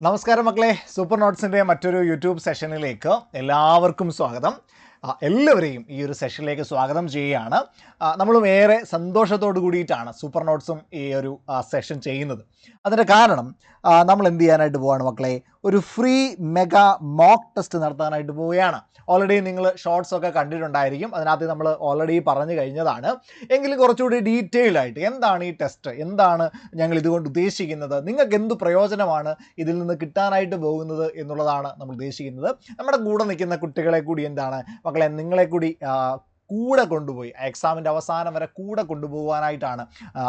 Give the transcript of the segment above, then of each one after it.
നമസ്കാരം മക്കളെ, സൂപ്പർ നോട്ട്സിൻ്റെ മറ്റൊരു യൂട്യൂബ് സെഷനിലേക്ക് എല്ലാവർക്കും സ്വാഗതം. എല്ലാവരെയും ഈ ഒരു സെഷനിലേക്ക് സ്വാഗതം ചെയ്യുകയാണ്. നമ്മളും ഏറെ സന്തോഷത്തോടു കൂടിയിട്ടാണ് സൂപ്പർ നോട്ട്സും ഈ ഒരു സെഷൻ ചെയ്യുന്നത്. അതിൻ്റെ കാരണം നമ്മൾ എന്ത് ചെയ്യാനായിട്ട് പോവുകയാണ് മക്കളെ, ഒരു ഫ്രീ മെഗാ മോക്ക് ടെസ്റ്റ് നടത്താനായിട്ട് പോവുകയാണ്. ഓൾറെഡി നിങ്ങൾ ഷോർട്സ് ഒക്കെ കണ്ടിട്ടുണ്ടായിരിക്കും. അതിനകത്ത് നമ്മൾ ഓൾറെഡി പറഞ്ഞു കഴിഞ്ഞതാണ്. എങ്കിലും കുറച്ചുകൂടി ഡീറ്റെയിൽഡ് ആയിട്ട് എന്താണ് ഈ ടെസ്റ്റ്, എന്താണ് ഞങ്ങൾ ഇതുകൊണ്ട് ഉദ്ദേശിക്കുന്നത്, നിങ്ങൾക്ക് എന്ത് പ്രയോജനമാണ് ഇതിൽ നിന്ന് കിട്ടാനായിട്ട് പോകുന്നത് എന്നുള്ളതാണ് നമ്മൾ ഉദ്ദേശിക്കുന്നത്. നമ്മുടെ കൂടെ നിൽക്കുന്ന കുട്ടികളെ കൂടി എന്താണ് മക്കളെ, നിങ്ങളെ കൂടി കൂടെ കൊണ്ടുപോയി എക്സാമിൻ്റെ അവസാനം വരെ കൂടെ കൊണ്ടുപോകാനായിട്ടാണ്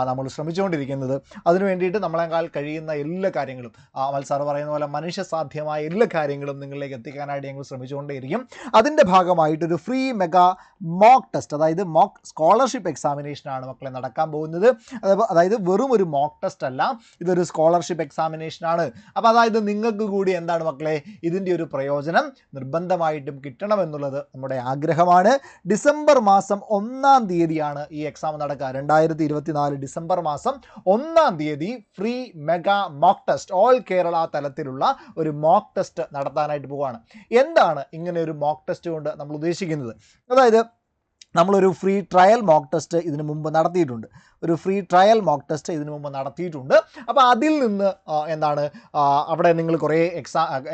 നമ്മൾ ശ്രമിച്ചുകൊണ്ടിരിക്കുന്നത്. അതിനു വേണ്ടിയിട്ട് നമ്മളെക്കാൾ കഴിയുന്ന എല്ലാ കാര്യങ്ങളും മത്സരം പറയുന്ന പോലെ മനുഷ്യസാധ്യമായ എല്ലാ കാര്യങ്ങളും നിങ്ങളിലേക്ക് എത്തിക്കാനായിട്ട് ഞങ്ങൾ ശ്രമിച്ചുകൊണ്ടേയിരിക്കും. അതിൻ്റെ ഭാഗമായിട്ടൊരു ഫ്രീ മെഗാ മോക്ക് ടെസ്റ്റ്, അതായത് മോക്ക് സ്കോളർഷിപ്പ് എക്സാമിനേഷനാണ് മക്കളെ നടക്കാൻ പോകുന്നത്. അതായത് വെറും ഒരു മോക്ക് ടെസ്റ്റ് അല്ല, ഇതൊരു സ്കോളർഷിപ്പ് എക്സാമിനേഷനാണ്. അപ്പോൾ അതായത് നിങ്ങൾക്ക് കൂടി എന്താണ് മക്കളെ ഇതിൻ്റെ ഒരു പ്രയോജനം നിർബന്ധമായിട്ടും കിട്ടണമെന്നുള്ളത് നമ്മുടെ ആഗ്രഹമാണ്. ഡിസംബർ മാസം 1-ാം തീയതിയാണ് ഈ എക്സാം നടക്കുക. 2024 ഡിസംബർ മാസം 1-ാം തീയതി free mega mock test, all Kerala തലത്തിലുള്ള ഒരു മോക്ക് ടെസ്റ്റ് നടത്താനായിട്ട് പോവുകയാണ്. എന്താണ് ഇങ്ങനെ ഒരു മോക്ക് ടെസ്റ്റ് കൊണ്ട് നമ്മൾ ഉദ്ദേശിക്കുന്നത്? അതായത് നമ്മളൊരു ഫ്രീ ട്രയൽ മോക്ക് ടെസ്റ്റ് ഇതിനു മുമ്പ് നടത്തിയിട്ടുണ്ട്. അപ്പോൾ അതിൽ നിന്ന് എന്താണ് അവിടെ നിങ്ങൾ കുറേ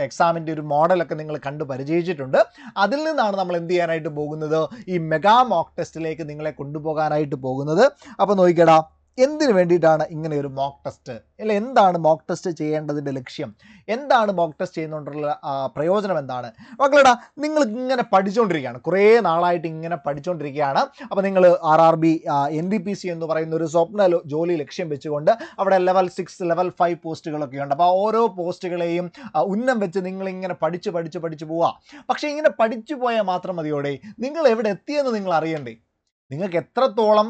എക്സാമിൻ്റെ ഒരു മോഡലൊക്കെ നിങ്ങൾ കണ്ട് പരിചയിച്ചിട്ടുണ്ട്. അതിൽ നിന്നാണ് നമ്മൾ എന്ത് ചെയ്യാനായിട്ട് പോകുന്നത്, ഈ മെഗാ മോക്ക് ടെസ്റ്റിലേക്ക് നിങ്ങളെ കൊണ്ടുപോകാനായിട്ട് പോകുന്നത്. അപ്പോൾ നോക്കിക്കടാ, എന്തിനു വേണ്ടിയിട്ടാണ് ഇങ്ങനെ ഒരു മോക്ക് ടെസ്റ്റ്, അല്ല എന്താണ് മോക്ക് ടെസ്റ്റ് ചെയ്യേണ്ടതിൻ്റെ ലക്ഷ്യം, എന്താണ് മോക്ക് ടെസ്റ്റ് ചെയ്യുന്നതുകൊണ്ടുള്ള പ്രയോജനം എന്താണ്? മക്കളെടാ, നിങ്ങൾ ഇങ്ങനെ പഠിച്ചുകൊണ്ടിരിക്കുകയാണ്, കുറേ നാളായിട്ട് ഇങ്ങനെ പഠിച്ചുകൊണ്ടിരിക്കുകയാണ്. അപ്പോൾ നിങ്ങൾ RRB NDPC എന്ന് പറയുന്ന ഒരു സ്വപ്ന ജോലി ലക്ഷ്യം വെച്ചുകൊണ്ട് അവിടെ ലെവൽ 6 ലെവൽ 5 പോസ്റ്റുകളൊക്കെ ഉണ്ട്. അപ്പോൾ ഓരോ പോസ്റ്റുകളെയും ഉന്നം വെച്ച് നിങ്ങളിങ്ങനെ പഠിച്ച് പോവുക. പക്ഷേ ഇങ്ങനെ പഠിച്ചു പോയാൽ മാത്രം മതിയോടെ, നിങ്ങൾ എവിടെ എത്തിയെന്ന് നിങ്ങൾ അറിയണ്ടേ? നിങ്ങൾക്ക് എത്രത്തോളം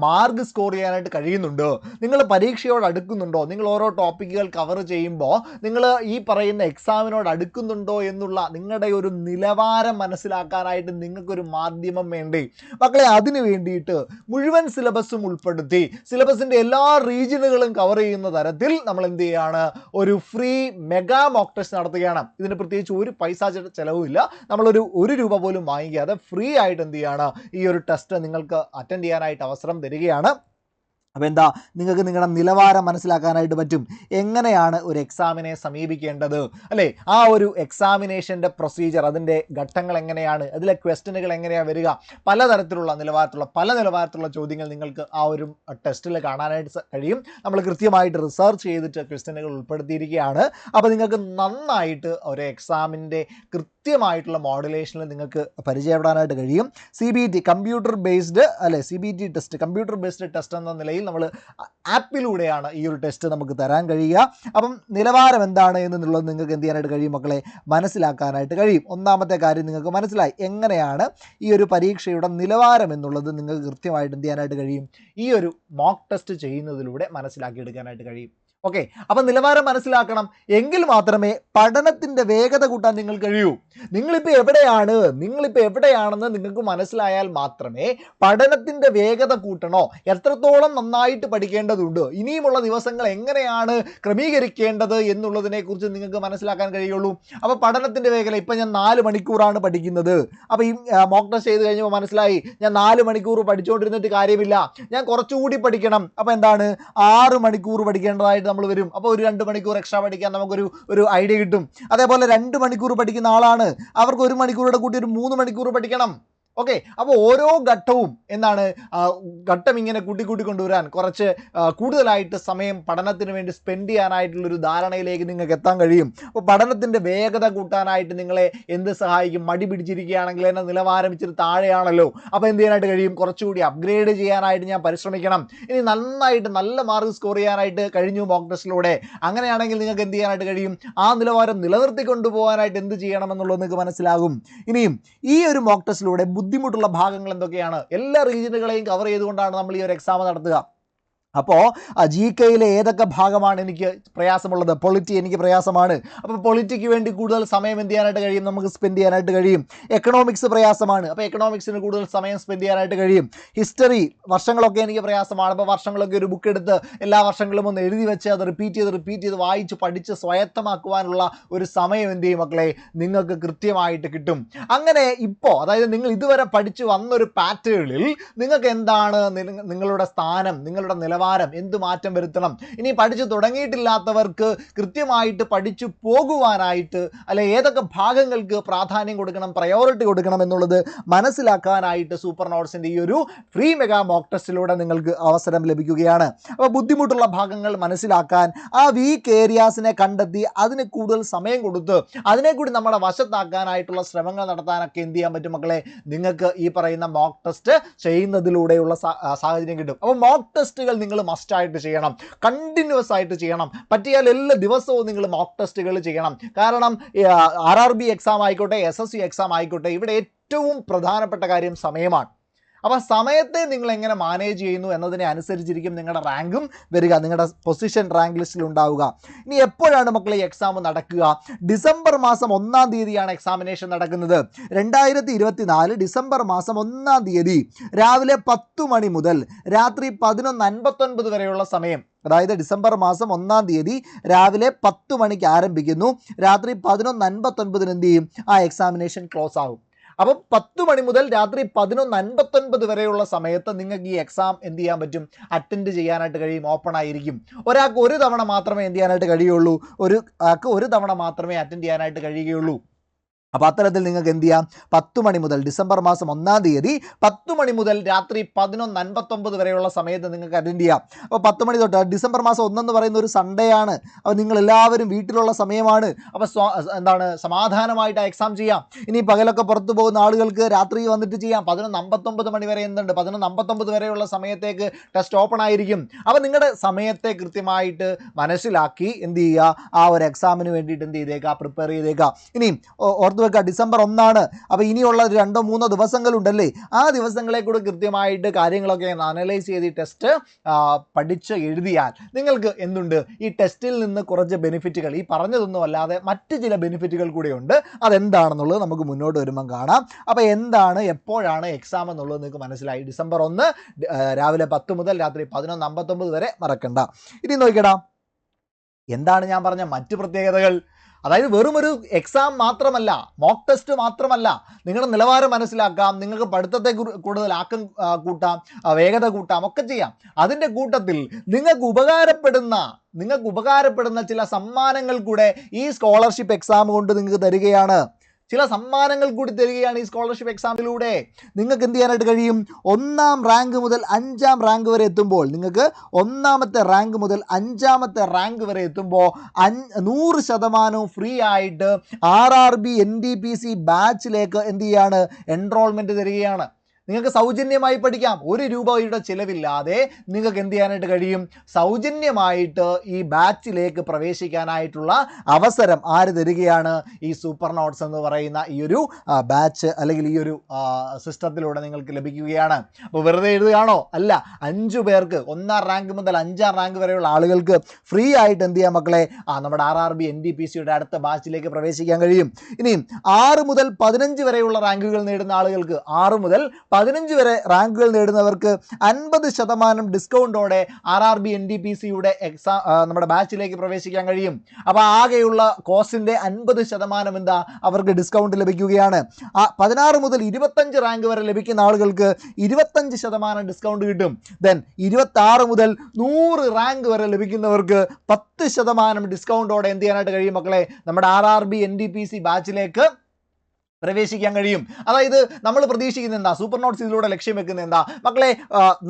മാർക്ക് സ്കോർ ചെയ്യാനായിട്ട് കഴിയുന്നുണ്ടോ, നിങ്ങൾ പരീക്ഷയോട് അടുക്കുന്നുണ്ടോ, നിങ്ങൾ ഓരോ ടോപ്പിക്കുകൾ കവർ ചെയ്യുമ്പോൾ നിങ്ങൾ ഈ പറയുന്ന എക്സാമിനോട് അടുക്കുന്നുണ്ടോ എന്നുള്ള നിങ്ങളുടെ ഒരു നിലവാരം മനസ്സിലാക്കാനായിട്ട് നിങ്ങൾക്കൊരു മാധ്യമം വേണ്ടേ മക്കളെ? അതിന് വേണ്ടിയിട്ട് മുഴുവൻ സിലബസും ഉൾപ്പെടുത്തി സിലബസിൻ്റെ എല്ലാ റീജിയനുകളും കവർ ചെയ്യുന്ന തരത്തിൽ നമ്മൾ എന്ത് ചെയ്യുകയാണ്, ഒരു ഫ്രീ മെഗാ മോക്ക് ടെസ്റ്റ് നടത്തുകയാണ്. ഇതിന് പ്രത്യേകിച്ച് ഒരു പൈസ ചിലവുമില്ല. നമ്മളൊരു രൂപ പോലും വാങ്ങിക്കാതെ ഫ്രീ ആയിട്ട് എന്ത് ചെയ്യുകയാണ്, ഈ ഒരു ടെസ്റ്റ് നിങ്ങൾക്ക് അറ്റൻഡ് ചെയ്യാനായിട്ട് അവസരം തരികയാണ്. അപ്പോൾ എന്താ, നിങ്ങൾക്ക് നിങ്ങളുടെ നിലവാരം മനസ്സിലാക്കാനായിട്ട് പറ്റും. എങ്ങനെയാണ് ഒരു എക്സാമിനെ സമീപിക്കേണ്ടത്, അല്ലേ? ആ ഒരു എക്സാമിനേഷൻ്റെ പ്രൊസീജിയർ, അതിൻ്റെ ഘട്ടങ്ങൾ എങ്ങനെയാണ്, അതിലെ ക്വസ്റ്റ്യനുകൾ എങ്ങനെയാണ് വരിക, പല നിലവാരത്തിലുള്ള ചോദ്യങ്ങൾ നിങ്ങൾക്ക് ആ ഒരു ടെസ്റ്റിൽ കാണാനായിട്ട് കഴിയും. നമ്മൾ കൃത്യമായിട്ട് റിസർച്ച് ചെയ്തിട്ട് ക്വസ്റ്റ്യനുകൾ ഉൾപ്പെടുത്തിയിരിക്കുകയാണ്. അപ്പോൾ നിങ്ങൾക്ക് നന്നായിട്ട് ഒരു എക്സാമിൻ്റെ കൃത്യമായിട്ടുള്ള മോഡുലേഷനിൽ നിങ്ങൾക്ക് പരിചയപ്പെടാനായിട്ട് കഴിയും. CBT computer based computer based test എന്ന നിലയിൽ നമ്മൾ ആപ്പിലൂടെയാണ് ഈ ഒരു ടെസ്റ്റ് നമുക്ക് തരാൻ കഴിയുക. അപ്പം നിലവാരം എന്താണ് എന്നുള്ളത് നിങ്ങൾക്ക് എന്ത് ചെയ്യാനായിട്ട് കഴിയും മക്കളെ, മനസ്സിലാക്കാനായിട്ട് കഴിയും. ഒന്നാമത്തെ കാര്യം നിങ്ങൾക്ക് മനസ്സിലായി, എങ്ങനെയാണ് ഈ ഒരു പരീക്ഷയുടെ നിലവാരം എന്നുള്ളത് നിങ്ങൾക്ക് കൃത്യമായിട്ട് എന്ത് ചെയ്യാനായിട്ട് കഴിയും, ഈ ഒരു മോക്ക് ടെസ്റ്റ് ചെയ്യുന്നതിലൂടെ മനസ്സിലാക്കിയെടുക്കാനായിട്ട് കഴിയും. ഓക്കെ, അപ്പം നിലവാരം മനസ്സിലാക്കണം, എങ്കിൽ മാത്രമേ പഠനത്തിൻ്റെ വേഗത കൂട്ടാൻ നിങ്ങൾക്ക് കഴിയൂ. നിങ്ങളിപ്പോൾ എവിടെയാണെന്ന് നിങ്ങൾക്ക് മനസ്സിലായാൽ മാത്രമേ പഠനത്തിൻ്റെ വേഗത കൂട്ടണോ, എത്രത്തോളം നന്നായിട്ട് പഠിക്കേണ്ടതുണ്ട്, ഇനിയുമുള്ള ദിവസങ്ങൾ എങ്ങനെയാണ് ക്രമീകരിക്കേണ്ടത് എന്നുള്ളതിനെക്കുറിച്ച് നിങ്ങൾക്ക് മനസ്സിലാക്കാൻ കഴിയുള്ളൂ. അപ്പോൾ പഠനത്തിൻ്റെ വേഗത, ഇപ്പം ഞാൻ 4 മണിക്കൂറാണ് പഠിക്കുന്നത്. അപ്പോൾ ഈ മോക്ക് ടെസ്റ്റ് ചെയ്ത് കഴിഞ്ഞപ്പോൾ മനസ്സിലായി, ഞാൻ 4 മണിക്കൂർ പഠിച്ചുകൊണ്ടിരുന്നിട്ട് കാര്യമില്ല, ഞാൻ കുറച്ചുകൂടി പഠിക്കണം. അപ്പോൾ എന്താണ്, 6 മണിക്കൂർ പഠിക്കേണ്ടതായിട്ട് നമ്മൾ വരും. അപ്പോൾ ഒരു 2 മണിക്കൂർ എക്സ്ട്രാ പഠിക്കാൻ നമുക്കൊരു ഐഡിയ കിട്ടും. അതേപോലെ 2 മണിക്കൂർ പഠിക്കുന്ന ആളാണ്, അവർക്ക് 1 മണിക്കൂറുടെ കൂട്ടി ഒരു 3 മണിക്കൂർ പഠിക്കണം. ഓക്കെ, അപ്പോൾ ഓരോ ഘട്ടവും എന്താണ്, ഘട്ടം ഇങ്ങനെ കൂട്ടി കൊണ്ടുവരാൻ കുറച്ച് കൂടുതലായിട്ട് സമയം പഠനത്തിന് വേണ്ടി സ്പെൻഡ് ചെയ്യാനായിട്ടുള്ളൊരു ധാരണയിലേക്ക് നിങ്ങൾക്ക് എത്താൻ കഴിയും. അപ്പോൾ പഠനത്തിൻ്റെ വേഗത കൂട്ടാനായിട്ട് നിങ്ങളെ എന്ത് സഹായിക്കും? മടി പിടിച്ചിരിക്കുകയാണെങ്കിൽ എൻ്റെ നിലവാരം ഇച്ചിരി താഴെയാണല്ലോ, അപ്പോൾ എന്ത് ചെയ്യാനായിട്ട് കഴിയും, കുറച്ചുകൂടി അപ്ഗ്രേഡ് ചെയ്യാനായിട്ട് ഞാൻ പരിശ്രമിക്കണം. ഇനി നന്നായിട്ട് നല്ല മാർക്ക് സ്കോർ ചെയ്യാനായിട്ട് കഴിഞ്ഞു മോക്ക് ടെസ്റ്റിലൂടെ, അങ്ങനെയാണെങ്കിൽ നിങ്ങൾക്ക് എന്ത് ചെയ്യാനായിട്ട് കഴിയും, ആ നിലവാരം നിലനിർത്തി കൊണ്ടുപോകാനായിട്ട് എന്ത് ചെയ്യണമെന്നുള്ളത് നിങ്ങൾക്ക് മനസ്സിലാകും. ഇനിയും ഈ ഒരു മോക്ക് ടെസ്റ്റിലൂടെ ബുദ്ധിമുട്ടുള്ള ഭാഗങ്ങൾ എന്തൊക്കെയാണ്, എല്ലാ റീജിയനുകളെയും കവർ ചെയ്തുകൊണ്ടാണ് നമ്മൾ ഈ ഒരു എക്സാം നടത്തുക. അപ്പോൾ ജി കെയിലെ ഏതൊക്കെ ഭാഗമാണ് എനിക്ക് പ്രയാസമുള്ളത്? പൊളിറ്റി എനിക്ക് പ്രയാസമാണ്. അപ്പോൾ പൊളിറ്റിക്ക് വേണ്ടി കൂടുതൽ സമയം എന്ത് ചെയ്യാനായിട്ട് കഴിയും? നമുക്ക് സ്പെൻഡ് ചെയ്യാനായിട്ട് കഴിയും. എക്കണോമിക്സ് പ്രയാസമാണ്, അപ്പോൾ എക്കണോമിക്സിന് കൂടുതൽ സമയം സ്പെൻഡ് ചെയ്യാനായിട്ട് കഴിയും. ഹിസ്റ്ററി വർഷങ്ങളൊക്കെ എനിക്ക് പ്രയാസമാണ്, അപ്പോൾ വർഷങ്ങളൊക്കെ ഒരു ബുക്ക് എടുത്ത് എല്ലാ വർഷങ്ങളും ഒന്ന് എഴുതി വെച്ച് അത് റിപ്പീറ്റ് ചെയ്ത് വായിച്ച് പഠിച്ച് സ്വായത്തമാക്കുവാനുള്ള ഒരു സമയം എന്ത് ചെയ്യും മക്കളെ? നിങ്ങൾക്ക് കൃത്യമായിട്ട് കിട്ടും. അങ്ങനെ ഇപ്പോൾ അതായത് നിങ്ങൾ ഇതുവരെ പഠിച്ചു വന്നൊരു പാറ്റേണിൽ നിങ്ങൾക്ക് എന്താണ് നിങ്ങളുടെ സ്ഥാനം, നിങ്ങളുടെ നിലവാരം, എന്ത് മാറ്റം വരുത്തണം? ഇനി പഠിച്ചു തുടങ്ങിയിട്ടില്ലാത്തവർക്ക് കൃത്യമായിട്ട് പഠിച്ചു പോകുവാനായിട്ട് അല്ലെ ഏതൊക്കെ ഭാഗങ്ങൾക്ക് പ്രാധാന്യം കൊടുക്കണം, പ്രയോറിറ്റി കൊടുക്കണം എന്നുള്ളത് മനസ്സിലാക്കാനായിട്ട് സൂപ്പർ നോട്ട്സിൻ്റെ ഈ ഒരു ഫ്രീ മെഗാ മോക്ക് ടെസ്റ്റിലൂടെ നിങ്ങൾക്ക് അവസരം ലഭിക്കുകയാണ്. അപ്പോൾ ബുദ്ധിമുട്ടുള്ള ഭാഗങ്ങൾ മനസ്സിലാക്കാൻ ആ വീക്ക് ഏരിയാസിനെ കണ്ടെത്തി അതിന് കൂടുതൽ സമയം കൊടുത്ത് അതിനെ കൂടി നമ്മുടെ വശത്താക്കാനായിട്ടുള്ള ശ്രമങ്ങൾ നടത്താനൊക്കെ എന്ത് ചെയ്യാൻ പറ്റും മക്കളെ? നിങ്ങൾക്ക് ഈ പറയുന്ന മോക്ക് ടെസ്റ്റ് ചെയ്യുന്നതിലൂടെയുള്ള സാഹചര്യം കിട്ടും. അപ്പോൾ മോക്ക് ടെസ്റ്റുകൾ നിങ്ങൾ മസ്റ്റായിട്ട് ചെയ്യണം, കണ്ടിന്യൂസ് ആയിട്ട് ചെയ്യണം. പറ്റിയാൽ എല്ലാ ദിവസവും നിങ്ങൾ മോക്ക് ടെസ്റ്റുകൾ ചെയ്യണം. കാരണം RRB എക്സാം ആയിക്കോട്ടെ, SSC എക്സാം ആയിക്കോട്ടെ, ഇവിടെ ഏറ്റവും പ്രധാനപ്പെട്ട കാര്യം സമയമാണ്. അപ്പോൾ സമയത്തെ നിങ്ങൾ എങ്ങനെ മാനേജ് ചെയ്യുന്നു എന്നതിനെ അനുസരിച്ചിരിക്കും നിങ്ങളുടെ റാങ്കും വരിക, നിങ്ങളുടെ പൊസിഷൻ റാങ്ക് ലിസ്റ്റിൽ ഉണ്ടാവുക. ഇനി എപ്പോഴാണ് മക്കളെ ഈ എക്സാം നടക്കുക? ഡിസംബർ മാസം 1-ാം തീയതിയാണ് എക്സാമിനേഷൻ നടക്കുന്നത്. 2024 ഡിസംബർ മാസം 1-ാം തീയതി രാവിലെ 10 മണി മുതൽ രാത്രി 11:59 വരെയുള്ള സമയം. അതായത് ഡിസംബർ മാസം 1-ാം തീയതി രാവിലെ 10 മണിക്ക് ആരംഭിക്കുന്നു, രാത്രി 11:59 എന്ത് ചെയ്യും? ആ എക്സാമിനേഷൻ ക്ലോസ് ആകും. അപ്പം 10 മണി മുതൽ രാത്രി 11:59 വരെയുള്ള സമയത്ത് നിങ്ങൾക്ക് ഈ എക്സാം എന്ത് ചെയ്യാൻ പറ്റും? അറ്റൻഡ് ചെയ്യാനായിട്ട് കഴിയും. ഓപ്പൺ ആയിരിക്കും. ഒരാൾക്ക് ഒരു തവണ മാത്രമേ എന്ത് ചെയ്യാനായിട്ട് കഴിയുള്ളൂ? ഒരു തവണ മാത്രമേ അറ്റൻഡ് ചെയ്യാനായിട്ട് കഴിയുകയുള്ളൂ. അപ്പോൾ അത്തരത്തിൽ നിങ്ങൾക്ക് എന്ത് ചെയ്യാം? 10 മണി മുതൽ ഡിസംബർ മാസം 1-ാം തീയതി 10 മണി മുതൽ രാത്രി 11:59 വരെയുള്ള സമയത്ത് നിങ്ങൾക്ക് അറ്റൻഡ് ചെയ്യാം. അപ്പോൾ 10 മണി തൊട്ട് ഡിസംബർ മാസം 1 എന്ന് പറയുന്ന ഒരു സൺഡേ ആണ്. അപ്പോൾ നിങ്ങൾ എല്ലാവരും വീട്ടിലുള്ള സമയമാണ്. അപ്പോൾ സമാധാനമായിട്ട് ആ എക്സാം ചെയ്യാം. ഇനി പകലൊക്കെ പുറത്തു പോകുന്ന ആളുകൾക്ക് രാത്രി വന്നിട്ട് ചെയ്യാം. 11:59 മണി വരെ എന്തുണ്ട്? 11:59 വരെയുള്ള സമയത്തേക്ക് ടെസ്റ്റ് ഓപ്പൺ ആയിരിക്കും. അപ്പോൾ നിങ്ങളുടെ സമയത്തെ കൃത്യമായിട്ട് മനസ്സിലാക്കി എന്ത് ചെയ്യുക? ആ ഒരു എക്സാമിന് വേണ്ടിയിട്ട് എന്ത് ചെയ്തേക്കുക? പ്രിപ്പയർ ചെയ്തേക്കുക. ഇനി ഓർത്ത് വെക്കുക, ഡിസംബർ 1 അപ്പോൾ ഇനിയുള്ള 2-3 ദിവസങ്ങളുണ്ടല്ലേ, ആ ദിവസങ്ങളെ കൂടെ കൃത്യമായിട്ട് കാര്യങ്ങളൊക്കെ അനലൈസ് ചെയ്ത് ഈ ടെസ്റ്റ് പഠിച്ച് എഴുതിയാൽ നിങ്ങൾക്ക് എന്തുണ്ട്? ഈ ടെസ്റ്റിൽ നിന്ന് കുറച്ച് ബെനിഫിറ്റുകൾ, ഈ പറഞ്ഞതൊന്നും അല്ലാതെ മറ്റ് ചില ബെനിഫിറ്റുകൾ കൂടെയുണ്ട്. അതെന്താണെന്നുള്ളത് നമുക്ക് മുന്നോട്ട് വരുമ്പം കാണാം. അപ്പോൾ എന്താണ്, എപ്പോഴാണ് എക്സാം എന്നുള്ളത് നിങ്ങൾക്ക് മനസ്സിലായി. ഡിസംബർ 1 രാവിലെ 10 മുതൽ രാത്രി 11:59 വരെ മറക്കണ്ട. ഇനി നോക്കിയടാ, എന്താണ് ഞാൻ പറഞ്ഞ മറ്റ് പ്രത്യേകതകൾ? അതായത് വെറുമൊരു എക്സാം മാത്രമല്ല, മോക്ക് ടെസ്റ്റ് മാത്രമല്ല, നിങ്ങളുടെ നിലവാരം മനസ്സിലാക്കാം, നിങ്ങൾക്ക് പഠിത്തത്തെ കൂടുതൽ ആക്കം കൂട്ടാം, വേഗത കൂട്ടാം, ഒക്കെ ചെയ്യാം. അതിൻ്റെ കൂട്ടത്തിൽ നിങ്ങൾക്ക് ഉപകാരപ്പെടുന്ന ചില സമ്മാനങ്ങൾ കൂടെ ഈ സ്കോളർഷിപ്പ് എക്സാം കൊണ്ട് നിങ്ങൾക്ക് തരികയാണ്. ചില സമ്മാനങ്ങൾ കൂടി തരികയാണ് ഈ സ്കോളർഷിപ്പ് എക്സാമിലൂടെ. നിങ്ങൾക്ക് എന്ത് ചെയ്യാനായിട്ട് കഴിയും? 1-ാം റാങ്ക് മുതൽ 5-ാം റാങ്ക് വരെ എത്തുമ്പോൾ, നിങ്ങൾക്ക് 1-ാമത്തെ റാങ്ക് മുതൽ 5-ാമത്തെ റാങ്ക് വരെ എത്തുമ്പോൾ 100% ഫ്രീ ആയിട്ട് RRB NTPC ബാച്ചിലേക്ക് എന്ത് ചെയ്യാണ്? എൻറോൾമെൻറ്റ് തരികയാണ്. നിങ്ങൾക്ക് സൗജന്യമായി പഠിക്കാം. 1 രൂപയുടെ ചിലവില്ലാതെ നിങ്ങൾക്ക് എന്ത് ചെയ്യാനായിട്ട് കഴിയും? സൗജന്യമായിട്ട് ഈ ബാച്ചിലേക്ക് പ്രവേശിക്കാനായിട്ടുള്ള അവസരം ആര് തരികയാണ്? ഈ സൂപ്പർ നോട്ട്സ് എന്ന് പറയുന്ന ഈ ഒരു ബാച്ച് അല്ലെങ്കിൽ ഈ ഒരു സിസ്റ്റത്തിലൂടെ നിങ്ങൾക്ക് ലഭിക്കുകയാണ്. അപ്പോൾ വെറുതെ എഴുതുകയാണോ? അല്ല. 5 പേർക്ക് 1-ാം റാങ്ക് മുതൽ 5-ാം റാങ്ക് വരെയുള്ള ആളുകൾക്ക് ഫ്രീ ആയിട്ട് എന്ത് ചെയ്യാം മക്കളെ? നമ്മുടെ RRB NTPCയുടെ അടുത്ത ബാച്ചിലേക്ക് പ്രവേശിക്കാൻ കഴിയും. ഇനിയും 6 മുതൽ 15 വരെയുള്ള റാങ്കുകൾ നേടുന്ന ആളുകൾക്ക്, 6 മുതൽ 15 വരെ റാങ്കുകൾ നേടുന്നവർക്ക് 50% ഡിസ്കൗണ്ടോടെ RRB NTPCയുടെ എക്സാം നമ്മുടെ ബാച്ചിലേക്ക് പ്രവേശിക്കാൻ കഴിയും. അപ്പോൾ ആകെയുള്ള കോസ്റ്റിൻ്റെ 50% എന്താ? അവർക്ക് ഡിസ്കൗണ്ട് ലഭിക്കുകയാണ്. 16 മുതൽ 25 റാങ്ക് വരെ ലഭിക്കുന്ന ആളുകൾക്ക് 25% ഡിസ്കൗണ്ട് കിട്ടും. ദെൻ 26 മുതൽ 100 റാങ്ക് വരെ ലഭിക്കുന്നവർക്ക് 10% ഡിസ്കൗണ്ടോടെ എന്ത് ചെയ്യാനായിട്ട് കഴിയും മക്കളെ? നമ്മുടെ RRB NTPC ബാച്ചിലേക്ക് പ്രവേശിക്കാൻ കഴിയും. അതായത് നമ്മൾ പ്രതീക്ഷിക്കുന്നത് എന്താ? സൂപ്പർ നോട്ട്സ് ഇതിലൂടെ ലക്ഷ്യം വെക്കുന്നത് എന്താ മക്കളെ?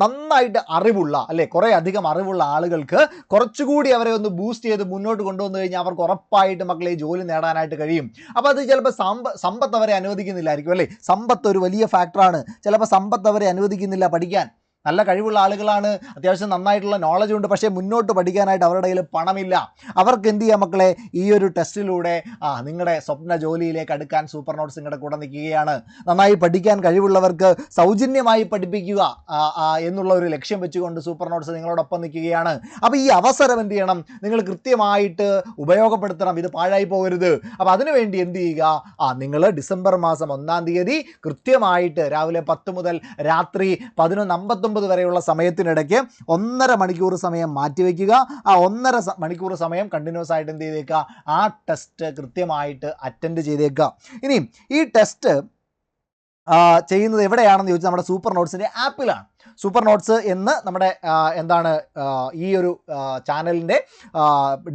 നന്നായിട്ട് അറിവുള്ള കുറേ അധികം അറിവുള്ള ആളുകൾക്ക് കുറച്ചുകൂടി അവരെ ഒന്ന് ബൂസ്റ്റ് ചെയ്ത് മുന്നോട്ട് കൊണ്ടുവന്നു കഴിഞ്ഞാൽ അവർക്ക് ഉറപ്പായിട്ട് മക്കളെ ജോലി നേടാനായിട്ട് കഴിയും. അപ്പോൾ അത് ചിലപ്പോൾ സമ്പത്ത് അവരെ അനുവദിക്കുന്നില്ലായിരിക്കും അല്ലേ? സമ്പത്ത് ഒരു വലിയ ഫാക്ടറാണ്. ചിലപ്പോൾ സമ്പത്ത് അവരെ അനുവദിക്കുന്നില്ല പഠിക്കാൻ. നല്ല കഴിവുള്ള ആളുകളാണ്, അത്യാവശ്യം നന്നായിട്ടുള്ള നോളജ് ഉണ്ട്, പക്ഷേ മുന്നോട്ട് പഠിക്കാനായിട്ട് അവരുടെ കയ്യിൽ പണമില്ല. അവർക്ക് എന്ത് ചെയ്യാം മക്കളെ, ഈ ഒരു ടെസ്റ്റിലൂടെ നിങ്ങളുടെ സ്വപ്ന ജോലിയിലേക്ക് അടുക്കാൻ സൂപ്പർ നോട്ട്സ് നിങ്ങളുടെ കൂടെ നിൽക്കുകയാണ്. നന്നായി പഠിക്കാൻ കഴിവുള്ളവർക്ക് സൗജന്യമായി പഠിപ്പിക്കുക എന്നുള്ള ഒരു ലക്ഷ്യം വെച്ചുകൊണ്ട് സൂപ്പർ നോട്ട്സ് നിങ്ങളോടൊപ്പം നിൽക്കുകയാണ്. അപ്പോൾ ഈ അവസരം എന്ത് ചെയ്യണം, നിങ്ങൾ കൃത്യമായിട്ട് ഉപയോഗപ്പെടുത്തണം, ഇത് പാഴായി പോകരുത്. അപ്പോൾ അതിനുവേണ്ടി എന്ത് ചെയ്യുക, നിങ്ങൾ ഡിസംബർ മാസം 1-ാം തീയതി കൃത്യമായിട്ട് രാവിലെ 10 മുതൽ രാത്രി 11:59 വരെയുള്ള സമയത്തിനിടയ്ക്ക് 1.5 മണിക്കൂർ സമയം മാറ്റിവെക്കുക. ആ 1.5 മണിക്കൂർ സമയം കണ്ടിന്യൂസ് ആയിട്ട് എന്ത് ചെയ്തേക്കുക, ആ ടെസ്റ്റ് കൃത്യമായിട്ട് അറ്റൻഡ് ചെയ്തേക്കുക. ഇനി ഈ ടെസ്റ്റ് ചെയ്യുന്നത് എവിടെയാണെന്ന് ചോദിച്ചാൽ നമ്മുടെ സൂപ്പർ നോട്ട്സിൻ്റെ ആപ്പിലാണ്. സൂപ്പർ നോട്ട്സ് എന്ന് നമ്മുടെ ഈ ഒരു ചാനലിൻ്റെ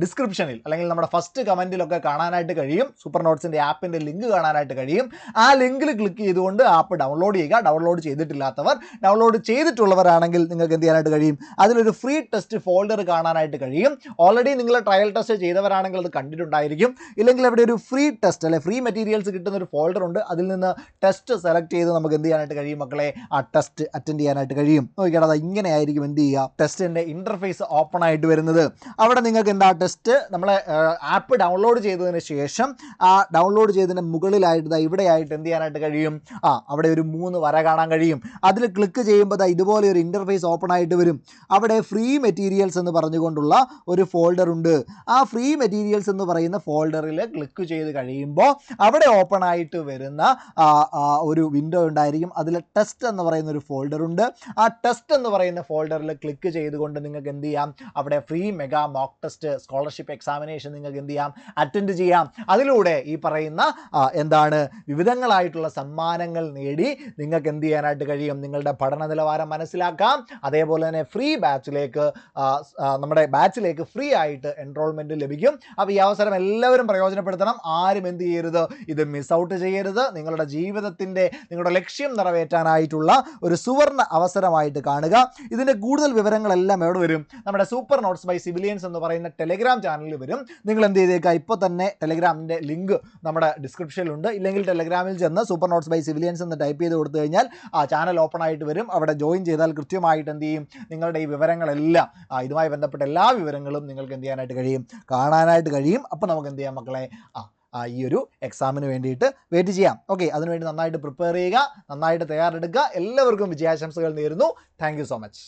ഡിസ്ക്രിപ്ഷനിൽ അല്ലെങ്കിൽ നമ്മുടെ ഫസ്റ്റ് കമൻറ്റിലൊക്കെ കാണാനായിട്ട് കഴിയും. സൂപ്പർ നോട്ട്സിൻ്റെ ആപ്പിൻ്റെ ലിങ്ക് കാണാനായിട്ട് കഴിയും. ആ ലിങ്കിൽ ക്ലിക്ക് ചെയ്തുകൊണ്ട് ആപ്പ് ഡൗൺലോഡ് ചെയ്യുക. ഡൗൺലോഡ് ചെയ്തിട്ടില്ലാത്തവർ, ഡൗൺലോഡ് ചെയ്തിട്ടുള്ളവരാണെങ്കിൽ നിങ്ങൾക്ക് എന്ത് ചെയ്യാനായിട്ട് കഴിയും, അതിലൊരു ഫ്രീ ടെസ്റ്റ് ഫോൾഡർ കാണാനായിട്ട് കഴിയും. ഓൾറെഡി നിങ്ങൾ ട്രയൽ ടെസ്റ്റ് ചെയ്തവരാണെങ്കിൽ അത് കണ്ടിട്ടുണ്ടായിരിക്കും. ഇല്ലെങ്കിൽ അവിടെ ഒരു ഫ്രീ ടെസ്റ്റ് അല്ലെ ഫ്രീ മെറ്റീരിയൽസ് കിട്ടുന്ന ഒരു ഫോൾഡർ ഉണ്ട്. അതിൽ നിന്ന് ടെസ്റ്റ് സെലക്ട് ചെയ്ത് നമുക്ക് എന്ത് ചെയ്യാനായിട്ട് കഴിയും മക്കളെ, ആ ടെസ്റ്റ് അറ്റൻഡ് ചെയ്യാനായിട്ട് കഴിയും. നോക്കിയാൽ അത് ഇങ്ങനെയായിരിക്കും എന്ത് ചെയ്യുക, ടെസ്റ്റിൻ്റെ ഇൻ്റർഫേസ് ഓപ്പൺ ആയിട്ട് വരുന്നത്. അവിടെ നിങ്ങൾക്ക് എന്താ ടെസ്റ്റ് നമ്മളെ ആപ്പ് ഡൗൺലോഡ് ചെയ്തതിന് ശേഷം ആ ഡൗൺലോഡ് ചെയ്തതിന് മുകളിലായിട്ട് ഇവിടെയായിട്ട് എന്ത് ചെയ്യാനായിട്ട് കഴിയും, അവിടെ ഒരു 3 വര കാണാൻ കഴിയും. അതിൽ ക്ലിക്ക് ചെയ്യുമ്പോൾ ഇതുപോലെ ഒരു ഇൻ്റർഫേസ് ഓപ്പൺ ആയിട്ട് വരും. അവിടെ ഫ്രീ മെറ്റീരിയൽസ് എന്ന് പറഞ്ഞുകൊണ്ടുള്ള ഒരു ഫോൾഡർ ഉണ്ട്. ആ ഫ്രീ മെറ്റീരിയൽസ് എന്ന് പറയുന്ന ഫോൾഡറിൽ ക്ലിക്ക് ചെയ്ത് കഴിയുമ്പോൾ അവിടെ ഓപ്പൺ ആയിട്ട് വരുന്ന ഒരു വിൻഡോ ഉണ്ടായിരിക്കും. അതിൽ ടെസ്റ്റ് എന്ന് പറയുന്ന ഒരു ഫോൾഡർ ഉണ്ട്. ആ ടെസ്റ്റ് എന്ന് പറയുന്ന ഫോൾഡറിൽ ക്ലിക്ക് ചെയ്തുകൊണ്ട് നിങ്ങൾക്ക് എന്ത് ചെയ്യാം, അവിടെ free mega mock test scholarship examination നിങ്ങൾക്ക് എന്ത് ചെയ്യാം, അറ്റൻഡ് ചെയ്യാം. അതിലൂടെ ഈ പറയുന്ന വിവിധങ്ങളായിട്ടുള്ള സമ്മാനങ്ങൾ നേടി നിങ്ങൾക്ക് എന്ത് ചെയ്യാനായിട്ട് കഴിയും, നിങ്ങളുടെ പഠന നിലവാരം മനസ്സിലാക്കാം. അതേപോലെ തന്നെ ഫ്രീ ബാച്ചിലേക്ക് നമ്മുടെ ബാച്ചിലേക്ക് ഫ്രീ ആയിട്ട് എൻറോൾമെൻറ്റ് ലഭിക്കും. അപ്പോൾ ഈ അവസരം എല്ലാവരും പ്രയോജനപ്പെടുത്തണം. ആരും എന്ത് ചെയ്യരുത്, ഇത് മിസ് ഔട്ട് ചെയ്യരുത്. നിങ്ങളുടെ ജീവിതത്തിൻ്റെ നിങ്ങളുടെ ലക്ഷ്യം നിറവേറ്റാനായിട്ടുള്ള ഒരു സുവർണ്ണ അവസരമായിട്ട് കാണുക. ഇതിൻ്റെ കൂടുതൽ വിവരങ്ങളെല്ലാം എവിടെ വരും, നമ്മുടെ സൂപ്പർ നോട്ട്സ് ബൈ സിവിലിയൻസ് എന്ന് പറയുന്ന ടെലിഗ്രാം ചാനലിൽ വരും. നിങ്ങൾ എന്ത് ചെയ്തേക്കുക, ഇപ്പോൾ തന്നെ ടെലിഗ്രാമിൻ്റെ ലിങ്ക് നമ്മുടെ ഡിസ്ക്രിപ്ഷനിലുണ്ട്. ഇല്ലെങ്കിൽ ടെലിഗ്രാമിൽ ചെന്ന് സൂപ്പർ നോട്ട്സ് ബൈ സിവിലിയൻസ് എന്ന് ടൈപ്പ് ചെയ്ത് കൊടുത്തു കഴിഞ്ഞാൽ ആ ചാനൽ ഓപ്പൺ ആയിട്ട് വരും. അവിടെ ജോയിൻ ചെയ്താൽ കൃത്യമായിട്ട് എന്ത് ചെയ്യും, നിങ്ങളുടെ ഈ വിവരങ്ങളെല്ലാം ഇതുമായി ബന്ധപ്പെട്ട എല്ലാ വിവരങ്ങളും നിങ്ങൾക്ക് എന്ത് ചെയ്യാനായിട്ട് കഴിയും, കാണാനായിട്ട് കഴിയും. അപ്പോൾ നമുക്ക് എന്ത് ചെയ്യാം മക്കളെ, ഈ ഒരു എക്സാമിന് വേണ്ടിയിട്ട് വെയിറ്റ് ചെയ്യാം. ഓക്കെ, അതിനുവേണ്ടി നന്നായിട്ട് പ്രിപ്പയർ ചെയ്യുക, നന്നായിട്ട് തയ്യാറെടുക്കുക. എല്ലാവർക്കും വിജയാശംസകൾ നേരുന്നു. Thank you so much.